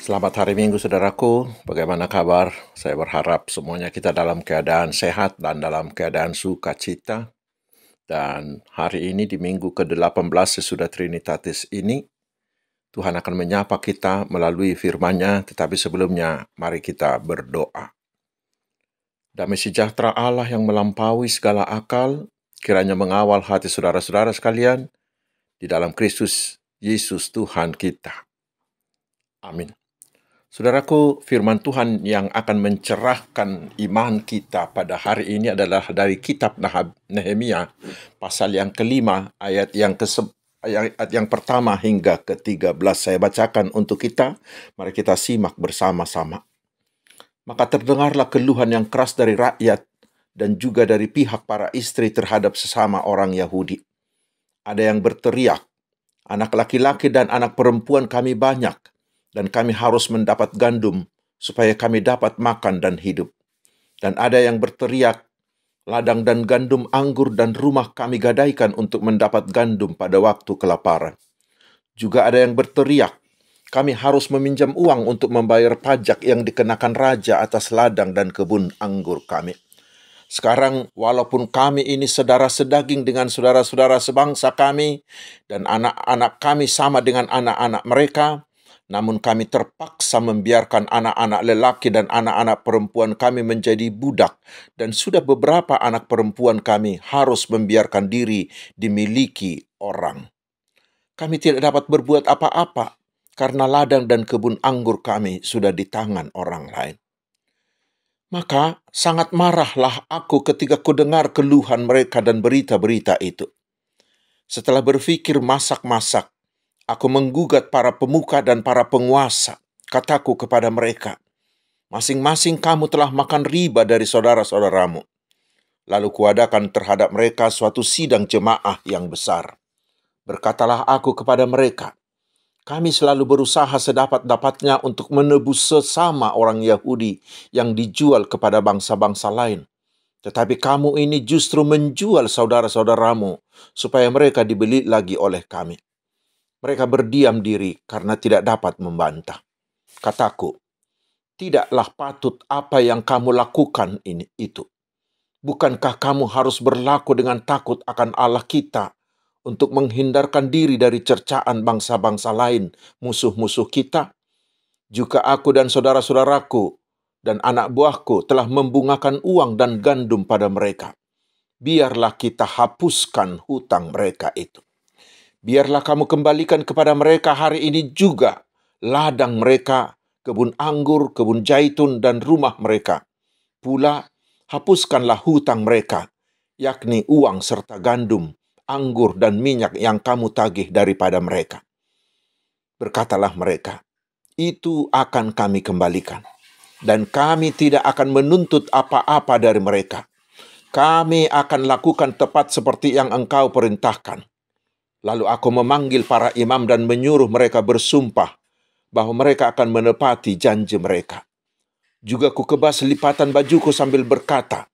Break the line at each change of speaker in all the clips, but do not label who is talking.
Selamat hari Minggu, saudaraku. Bagaimana kabar? Saya berharap semuanya kita dalam keadaan sehat dan dalam keadaan sukacita. Dan hari ini di minggu ke-18 sesudah Trinitatis ini, Tuhan akan menyapa kita melalui firman-Nya, tetapi sebelumnya mari kita berdoa. Damai sejahtera Allah yang melampaui segala akal, kiranya mengawal hati saudara-saudara sekalian di dalam Kristus Yesus Tuhan kita. Amin. Saudaraku, firman Tuhan yang akan mencerahkan iman kita pada hari ini adalah dari kitab Nehemia, pasal yang kelima, ayat yang pertama hingga ke-13. Saya bacakan untuk kita, mari kita simak bersama-sama. Maka terdengarlah keluhan yang keras dari rakyat dan juga dari pihak para istri terhadap sesama orang Yahudi. Ada yang berteriak, anak laki-laki dan anak perempuan kami banyak, dan kami harus mendapat gandum supaya kami dapat makan dan hidup. Dan ada yang berteriak, ladang dan gandum anggur dan rumah kami gadaikan untuk mendapat gandum pada waktu kelaparan. Juga ada yang berteriak, kami harus meminjam uang untuk membayar pajak yang dikenakan raja atas ladang dan kebun anggur kami. Sekarang, walaupun kami ini saudara sedaging dengan saudara-saudara sebangsa kami, dan anak-anak kami sama dengan anak-anak mereka, namun kami terpaksa membiarkan anak-anak lelaki dan anak-anak perempuan kami menjadi budak, dan sudah beberapa anak perempuan kami harus membiarkan diri dimiliki orang. Kami tidak dapat berbuat apa-apa, karena ladang dan kebun anggur kami sudah di tangan orang lain. Maka sangat marahlah aku ketika kudengar keluhan mereka dan berita-berita itu. Setelah berpikir masak-masak, aku menggugat para pemuka dan para penguasa. Kataku kepada mereka, masing-masing kamu telah makan riba dari saudara-saudaramu. Lalu kuadakan terhadap mereka suatu sidang jemaah yang besar. Berkatalah aku kepada mereka, kami selalu berusaha sedapat-dapatnya untuk menebus sesama orang Yahudi yang dijual kepada bangsa-bangsa lain. Tetapi kamu ini justru menjual saudara-saudaramu supaya mereka dibeli lagi oleh kami. Mereka berdiam diri karena tidak dapat membantah. Kataku, tidaklah patut apa yang kamu lakukan itu. Bukankah kamu harus berlaku dengan takut akan Allah kita untuk menghindarkan diri dari cercaan bangsa-bangsa lain, musuh-musuh kita? Juga aku dan saudara-saudaraku dan anak buahku telah membungakan uang dan gandum pada mereka. Biarlah kita hapuskan hutang mereka itu. Biarlah kamu kembalikan kepada mereka hari ini juga ladang mereka, kebun anggur, kebun zaitun, dan rumah mereka. Pula hapuskanlah hutang mereka, yakni uang serta gandum, anggur, dan minyak yang kamu tagih daripada mereka. Berkatalah mereka, itu akan kami kembalikan, dan kami tidak akan menuntut apa-apa dari mereka. Kami akan lakukan tepat seperti yang engkau perintahkan. Lalu aku memanggil para imam dan menyuruh mereka bersumpah bahwa mereka akan menepati janji mereka. Juga kukebas lipatan bajuku sambil berkata,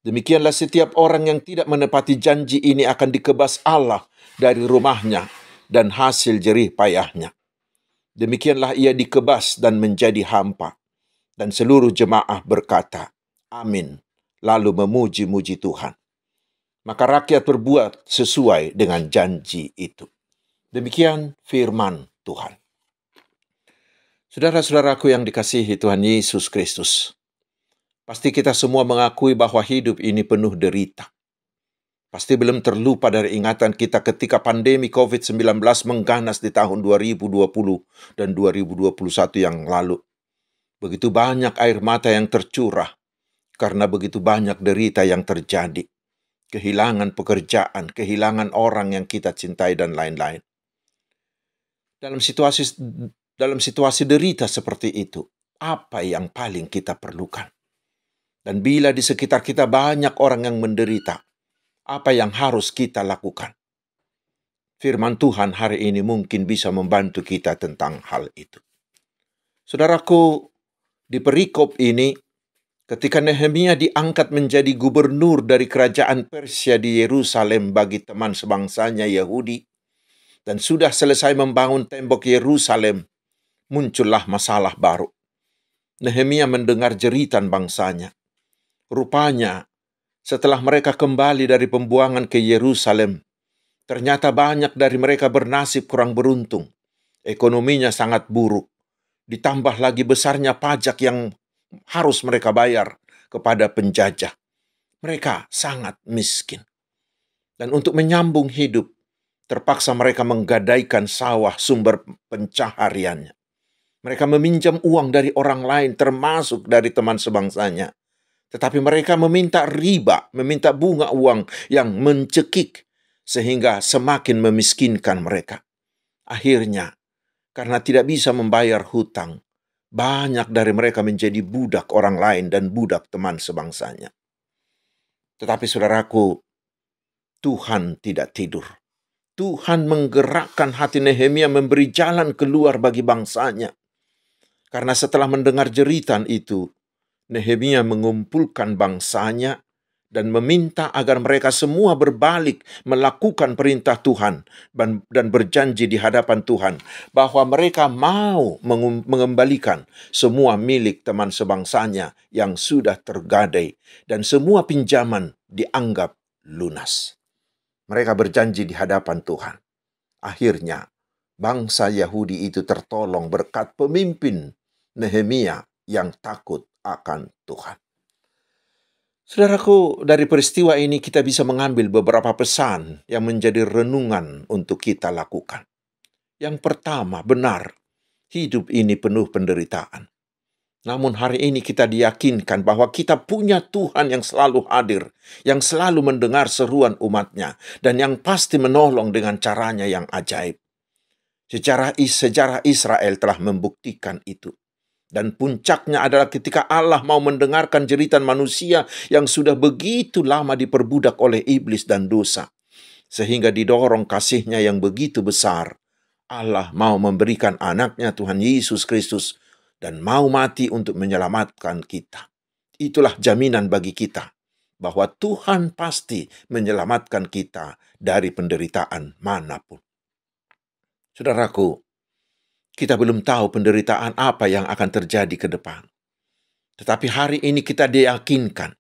demikianlah setiap orang yang tidak menepati janji ini akan dikebas Allah dari rumahnya dan hasil jerih payahnya. Demikianlah ia dikebas dan menjadi hampa. Dan seluruh jemaah berkata, amin, lalu memuji-muji Tuhan. Maka rakyat berbuat sesuai dengan janji itu. Demikian firman Tuhan. Saudara-saudaraku yang dikasihi Tuhan Yesus Kristus, pasti kita semua mengakui bahwa hidup ini penuh derita. Pasti belum terlupa dari ingatan kita ketika pandemi COVID-19 mengganas di tahun 2020 dan 2021 yang lalu. Begitu banyak air mata yang tercurah karena begitu banyak derita yang terjadi. Kehilangan pekerjaan, kehilangan orang yang kita cintai, dan lain-lain. Dalam situasi derita seperti itu, apa yang paling kita perlukan? Dan bila di sekitar kita banyak orang yang menderita, apa yang harus kita lakukan? Firman Tuhan hari ini mungkin bisa membantu kita tentang hal itu. Saudaraku, di perikop ini, ketika Nehemia diangkat menjadi gubernur dari kerajaan Persia di Yerusalem bagi teman sebangsanya Yahudi, dan sudah selesai membangun tembok Yerusalem, muncullah masalah baru. Nehemia mendengar jeritan bangsanya. Rupanya, setelah mereka kembali dari pembuangan ke Yerusalem, ternyata banyak dari mereka bernasib kurang beruntung. Ekonominya sangat buruk. Ditambah lagi besarnya pajak yang harus mereka bayar kepada penjajah. Mereka sangat miskin. Dan untuk menyambung hidup, terpaksa mereka menggadaikan sawah sumber pencahariannya. Mereka meminjam uang dari orang lain, termasuk dari teman sebangsanya. Tetapi mereka meminta riba, meminta bunga uang yang mencekik, sehingga semakin memiskinkan mereka. Akhirnya, karena tidak bisa membayar hutang, banyak dari mereka menjadi budak orang lain dan budak teman sebangsanya. Tetapi saudaraku, Tuhan tidak tidur. Tuhan menggerakkan hati Nehemia memberi jalan keluar bagi bangsanya. Karena setelah mendengar jeritan itu, Nehemia mengumpulkan bangsanya dan meminta agar mereka semua berbalik melakukan perintah Tuhan dan berjanji di hadapan Tuhan bahwa mereka mau mengembalikan semua milik teman sebangsanya yang sudah tergadai dan semua pinjaman dianggap lunas. Mereka berjanji di hadapan Tuhan. Akhirnya, bangsa Yahudi itu tertolong berkat pemimpin Nehemia yang takut akan Tuhan. Saudaraku, dari peristiwa ini kita bisa mengambil beberapa pesan yang menjadi renungan untuk kita lakukan. Yang pertama, benar, hidup ini penuh penderitaan. Namun hari ini kita diyakinkan bahwa kita punya Tuhan yang selalu hadir, yang selalu mendengar seruan umatnya, dan yang pasti menolong dengan caranya yang ajaib. Sejarah Israel telah membuktikan itu. Dan puncaknya adalah ketika Allah mau mendengarkan jeritan manusia yang sudah begitu lama diperbudak oleh iblis dan dosa. Sehingga didorong kasihnya yang begitu besar, Allah mau memberikan anaknya Tuhan Yesus Kristus dan mau mati untuk menyelamatkan kita. Itulah jaminan bagi kita bahwa Tuhan pasti menyelamatkan kita dari penderitaan manapun. Saudaraku, kita belum tahu penderitaan apa yang akan terjadi ke depan. Tetapi hari ini kita diyakinkan,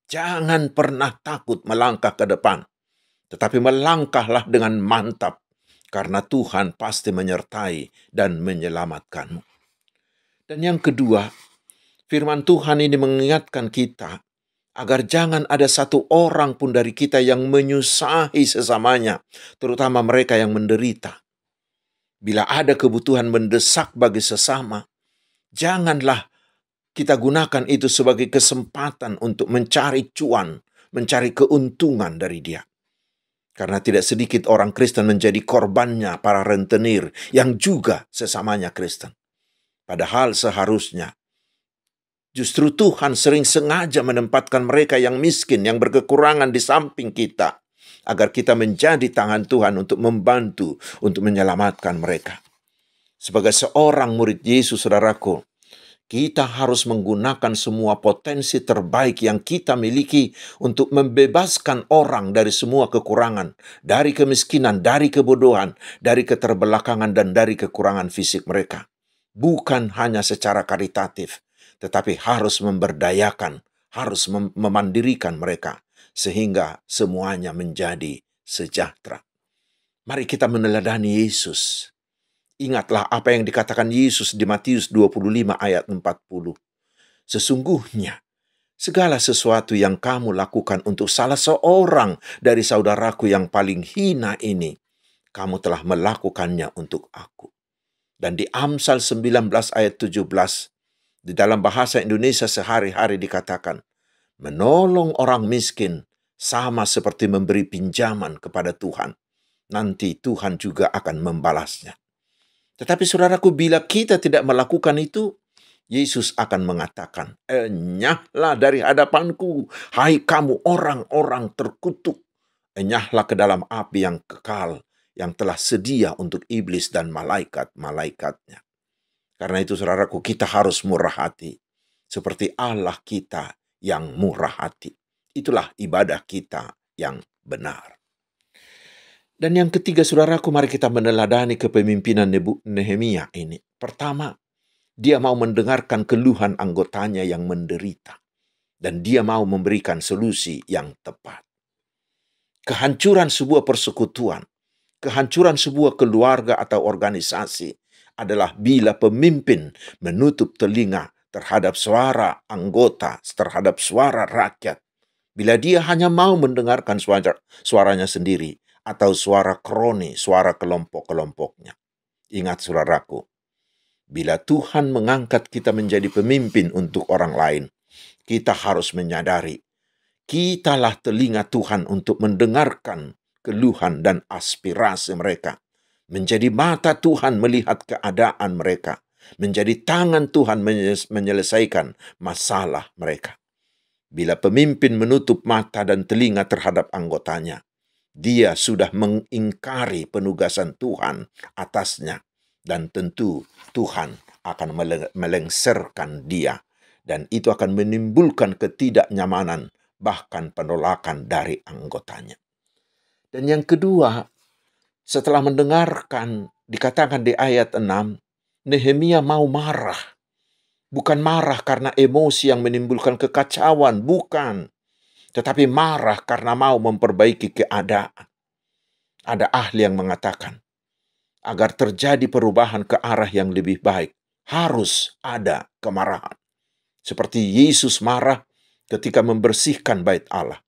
jangan pernah takut melangkah ke depan. Tetapi melangkahlah dengan mantap, karena Tuhan pasti menyertai dan menyelamatkanmu. Dan yang kedua, firman Tuhan ini mengingatkan kita, agar jangan ada satu orang pun dari kita yang menyusahi sesamanya, terutama mereka yang menderita. Bila ada kebutuhan mendesak bagi sesama, janganlah kita gunakan itu sebagai kesempatan untuk mencari cuan, mencari keuntungan dari dia. Karena tidak sedikit orang Kristen menjadi korbannya para rentenir yang juga sesamanya Kristen. Padahal seharusnya justru Tuhan sering sengaja menempatkan mereka yang miskin, yang berkekurangan di samping kita, agar kita menjadi tangan Tuhan untuk membantu, untuk menyelamatkan mereka. Sebagai seorang murid Yesus, saudaraku, kita harus menggunakan semua potensi terbaik yang kita miliki untuk membebaskan orang dari semua kekurangan, dari kemiskinan, dari kebodohan, dari keterbelakangan, dan dari kekurangan fisik mereka. Bukan hanya secara karitatif, tetapi harus memberdayakan, harus memandirikan mereka, sehingga semuanya menjadi sejahtera. Mari kita meneladani Yesus. Ingatlah apa yang dikatakan Yesus di Matius 25 ayat 40. Sesungguhnya, segala sesuatu yang kamu lakukan untuk salah seorang dari saudaraku yang paling hina ini, kamu telah melakukannya untuk aku. Dan di Amsal 19 ayat 17, di dalam bahasa Indonesia sehari-hari dikatakan, menolong orang miskin sama seperti memberi pinjaman kepada Tuhan. Nanti Tuhan juga akan membalasnya. Tetapi saudaraku, bila kita tidak melakukan itu, Yesus akan mengatakan, enyahlah dari hadapanku, hai kamu orang-orang terkutuk. Enyahlah ke dalam api yang kekal, yang telah sedia untuk iblis dan malaikat-malaikatnya. Karena itu saudaraku, kita harus murah hati, seperti Allah kita yang murah hati. Itulah ibadah kita yang benar. Dan yang ketiga, saudaraku, mari kita meneladani kepemimpinan Nehemia ini. Pertama, dia mau mendengarkan keluhan anggotanya yang menderita. Dan dia mau memberikan solusi yang tepat. Kehancuran sebuah persekutuan, kehancuran sebuah keluarga atau organisasi adalah bila pemimpin menutup telinga terhadap suara anggota, terhadap suara rakyat. Bila dia hanya mau mendengarkan suaranya sendiri atau suara kroni, suara kelompok-kelompoknya. Ingat saudaraku, bila Tuhan mengangkat kita menjadi pemimpin untuk orang lain, kita harus menyadari, kitalah telinga Tuhan untuk mendengarkan keluhan dan aspirasi mereka. Menjadi mata Tuhan melihat keadaan mereka. Menjadi tangan Tuhan menyelesaikan masalah mereka. Bila pemimpin menutup mata dan telinga terhadap anggotanya, dia sudah mengingkari penugasan Tuhan atasnya. Dan tentu Tuhan akan melengsarkan dia. Dan itu akan menimbulkan ketidaknyamanan, bahkan penolakan dari anggotanya. Dan yang kedua, setelah mendengarkan, dikatakan di ayat 6, Nehemia mau marah. Bukan marah karena emosi yang menimbulkan kekacauan, bukan. Tetapi marah karena mau memperbaiki keadaan. Ada ahli yang mengatakan, agar terjadi perubahan ke arah yang lebih baik, harus ada kemarahan. Seperti Yesus marah ketika membersihkan bait Allah.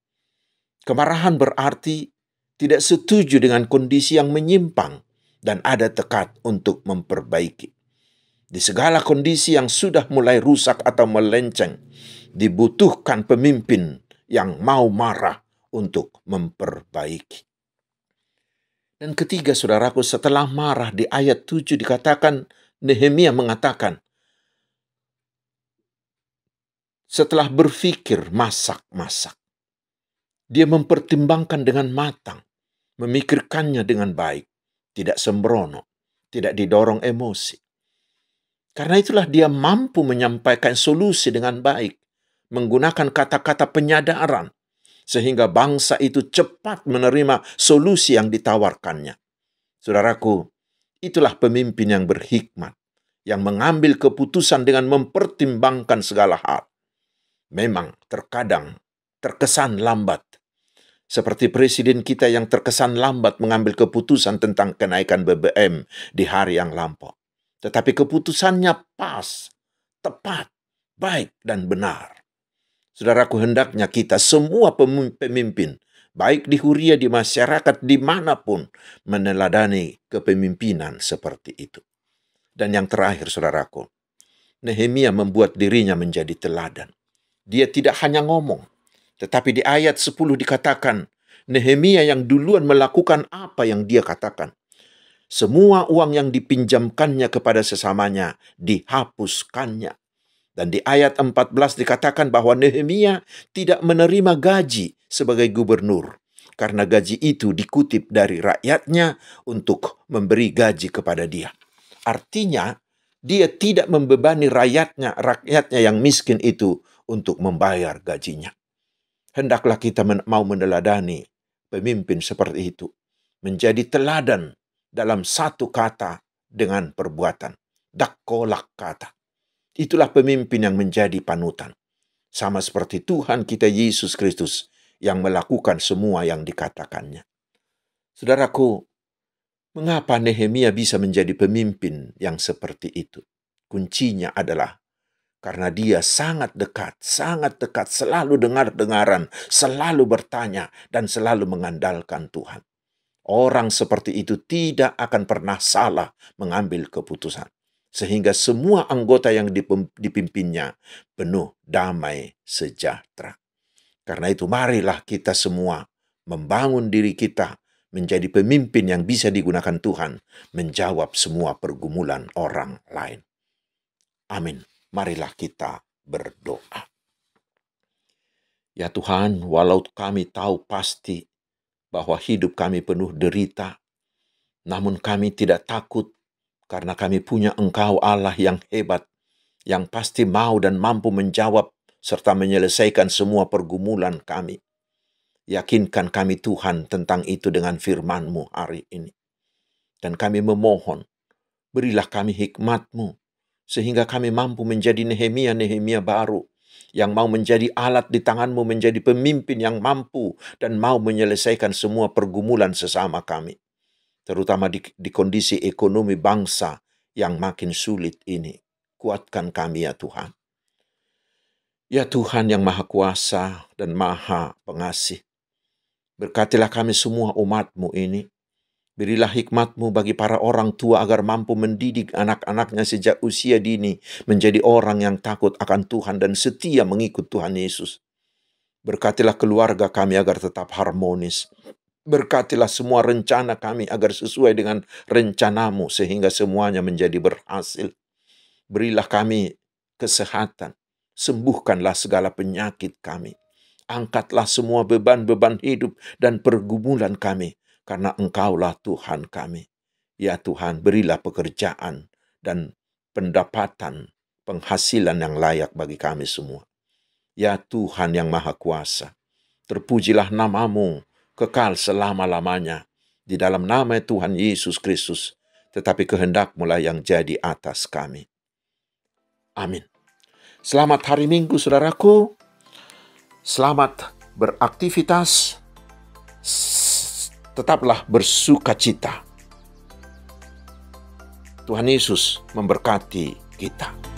Kemarahan berarti tidak setuju dengan kondisi yang menyimpang dan ada tekad untuk memperbaiki. Di segala kondisi yang sudah mulai rusak atau melenceng, dibutuhkan pemimpin yang mau marah untuk memperbaiki. Dan ketiga, saudaraku, setelah marah di ayat 7 dikatakan, Nehemia mengatakan, setelah berpikir masak-masak, dia mempertimbangkan dengan matang, memikirkannya dengan baik, tidak sembrono, tidak didorong emosi. Karena itulah dia mampu menyampaikan solusi dengan baik, menggunakan kata-kata penyadaran, sehingga bangsa itu cepat menerima solusi yang ditawarkannya. Saudaraku, itulah pemimpin yang berhikmat, yang mengambil keputusan dengan mempertimbangkan segala hal. Memang terkadang terkesan lambat. Seperti presiden kita yang terkesan lambat mengambil keputusan tentang kenaikan BBM di hari yang lampau. Tetapi keputusannya pas, tepat, baik, dan benar. Saudaraku, hendaknya kita semua pemimpin, baik di Huria, di masyarakat, dimanapun, meneladani kepemimpinan seperti itu. Dan yang terakhir, saudaraku, Nehemia membuat dirinya menjadi teladan. Dia tidak hanya ngomong, tetapi di ayat 10 dikatakan, Nehemia yang duluan melakukan apa yang dia katakan. Semua uang yang dipinjamkannya kepada sesamanya dihapuskannya. Dan di ayat 14 dikatakan bahwa Nehemia tidak menerima gaji sebagai gubernur. Karena gaji itu dikutip dari rakyatnya untuk memberi gaji kepada dia. Artinya, dia tidak membebani rakyatnya yang miskin itu untuk membayar gajinya. Hendaklah kita mau meneladani pemimpin seperti itu. Menjadi teladan dalam satu kata dengan perbuatan. Dakkolak kata. Itulah pemimpin yang menjadi panutan. Sama seperti Tuhan kita Yesus Kristus yang melakukan semua yang dikatakannya. Saudaraku, mengapa Nehemia bisa menjadi pemimpin yang seperti itu? Kuncinya adalah karena dia sangat dekat, selalu dengar-dengaran, selalu bertanya, dan selalu mengandalkan Tuhan. Orang seperti itu tidak akan pernah salah mengambil keputusan. Sehingga semua anggota yang dipimpinnya penuh damai sejahtera. Karena itu marilah kita semua membangun diri kita menjadi pemimpin yang bisa digunakan Tuhan menjawab semua pergumulan orang lain. Amin. Marilah kita berdoa. Ya Tuhan, walau kami tahu pasti bahwa hidup kami penuh derita, namun kami tidak takut karena kami punya Engkau Allah yang hebat, yang pasti mau dan mampu menjawab serta menyelesaikan semua pergumulan kami. Yakinkan kami Tuhan tentang itu dengan firman-Mu hari ini. Dan kami memohon, Berilah kami hikmat-Mu, sehingga kami mampu menjadi Nehemia-Nehemia baru, yang mau menjadi alat di tangan-Mu, menjadi pemimpin yang mampu dan mau menyelesaikan semua pergumulan sesama kami. Terutama di kondisi ekonomi bangsa yang makin sulit ini. Kuatkan kami ya Tuhan. Ya Tuhan yang Maha Kuasa dan Maha Pengasih, berkatilah kami semua umat-Mu ini. Berilah hikmat-Mu bagi para orang tua agar mampu mendidik anak-anaknya sejak usia dini menjadi orang yang takut akan Tuhan dan setia mengikut Tuhan Yesus. Berkatilah keluarga kami agar tetap harmonis. Berkatilah semua rencana kami agar sesuai dengan rencana-Mu sehingga semuanya menjadi berhasil. Berilah kami kesehatan. Sembuhkanlah segala penyakit kami. Angkatlah semua beban-beban hidup dan pergumulan kami, karena Engkaulah Tuhan kami. Ya Tuhan, berilah pekerjaan dan pendapatan, penghasilan yang layak bagi kami semua. Ya Tuhan yang Maha Kuasa, terpujilah nama-Mu kekal selama-lamanya. Di dalam nama Tuhan Yesus Kristus, tetapi kehendak-Mu lah yang jadi atas kami. Amin. Selamat hari Minggu, saudaraku. Selamat beraktivitas. Tetaplah bersukacita. Tuhan Yesus memberkati kita.